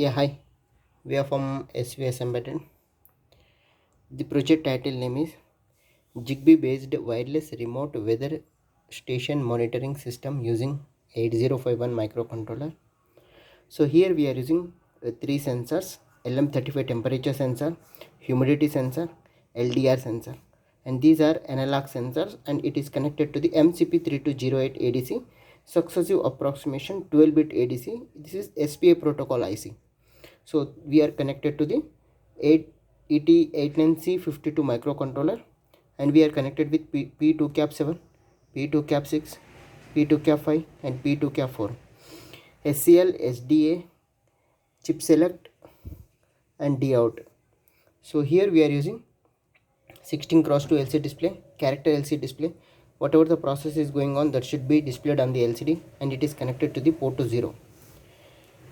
Yeah, hi. We are from svsembedded. The project title name is Zigbee based wireless remote weather station monitoring system using 8051 microcontroller. So here we are using three sensors: LM35 temperature sensor, humidity sensor, LDR sensor, and these are analog sensors, and it is connected to the MCP3208 ADC successive approximation 12-bit ADC. This is SPA protocol IC. So we are connected to the 8ET89C52 microcontroller, and we are connected with P2 cap 7, P2 cap 6, P2 cap 5, and P2 cap 4. SCL, SDA, chip select, and D out. So here we are using 16x2 LCD display, character LCD display. Whatever the process is going on, that should be displayed on the LCD, and it is connected to the port to 0.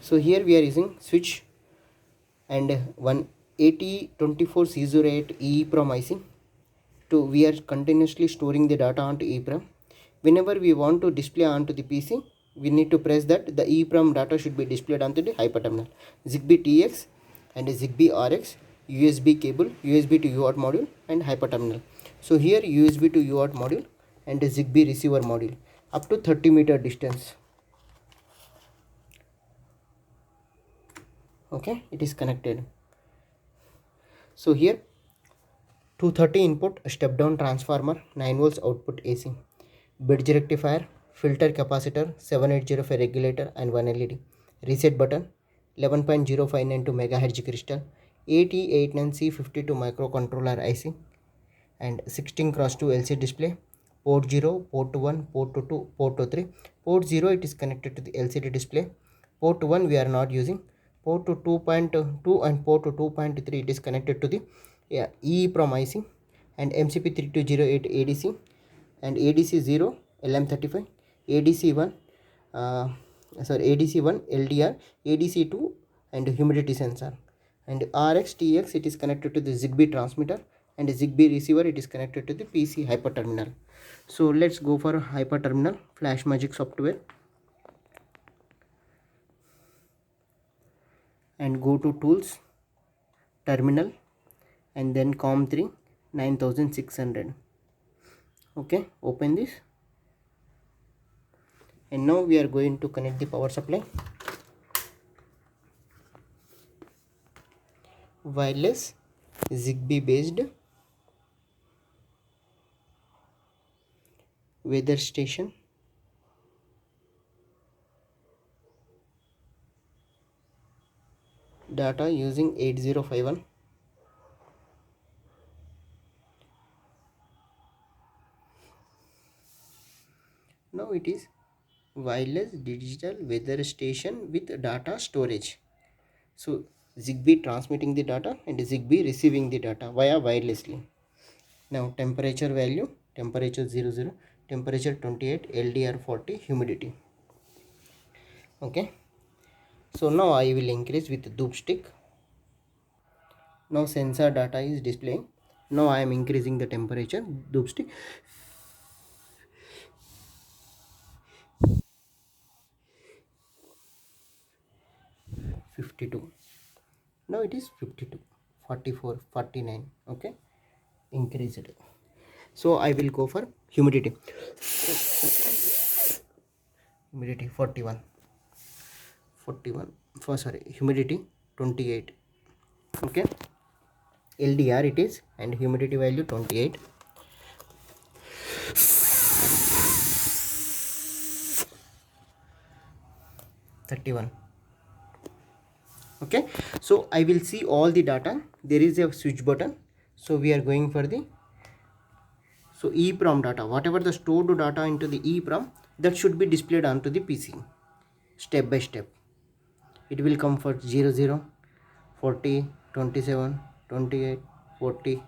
So here we are using switch and one 8024C08 EEPROM IC. We are continuously storing the data onto EEPROM. Whenever we want to display onto the PC, we need to press that the EEPROM data should be displayed onto the hyperterminal. Zigbee TX and Zigbee RX, USB cable, USB to UART module, and hyperterminal. So here USB to UART module and a Zigbee receiver module up to 30-meter distance. Okay, it is connected. So here 230 input step down transformer, 9 volts output AC, bridge rectifier, filter capacitor, 7805 regulator, and 1 LED. Reset button, 11.0592 MHz crystal, 8089C52 microcontroller IC, and 16x2 LCD display. Port 0, port 1, port 2, port 3. Port 0 it is connected to the LCD display. Port 1 we are not using. Port 2.2 and port 2.3 it is connected to the EEPROM IC and MCP3208 ADC and ADC 0 LM35, ADC 1 ADC 1 LDR, ADC 2 and humidity sensor, and RX TX it is connected to the Zigbee transmitter, and Zigbee receiver it is connected to the PC hyperterminal. So let's go for hyperterminal Flash Magic software and go to tools, terminal, and then COM3 9600. Okay, open this, and now we are going to connect the power supply. Wireless Zigbee based weather station data using 8051. Now it is wireless digital weather station with data storage. So Zigbee transmitting the data and Zigbee receiving the data via wirelessly. Now temperature value, temperature 00, temperature 28, LDR 40, humidity. Okay, so now I will increase with dupe stick. Now sensor data is displaying. Now I am increasing the temperature, dupe stick. 52. Now it is 52, 44, 49. Okay, increase it. So I will go for humidity. Humidity 41, 41. Humidity 28. Okay, LDR it is, and humidity value 28. Okay, so I will see all the data. There is a switch button, so we are going for the EEPROM data. Whatever the stored data into the EEPROM, that should be displayed onto the PC step by step. It will come for 00, 40, 27, 28, 40.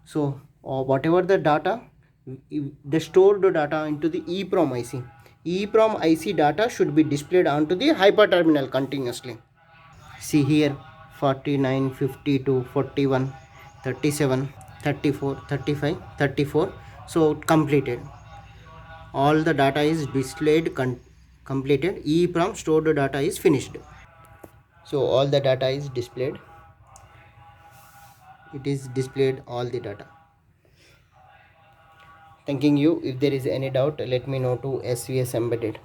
So whatever the data, the stored data into the EEPROM IC. EEPROM IC data should be displayed onto the hyperterminal continuously. See here, 49, 52, 41, 37, 34, 35, 34. So completed. All the data is displayed completed. EEPROM stored data is finished. So all the data is displayed. It is displayed all the data. Thanking you. If there is any doubt, let me know to svsembedded.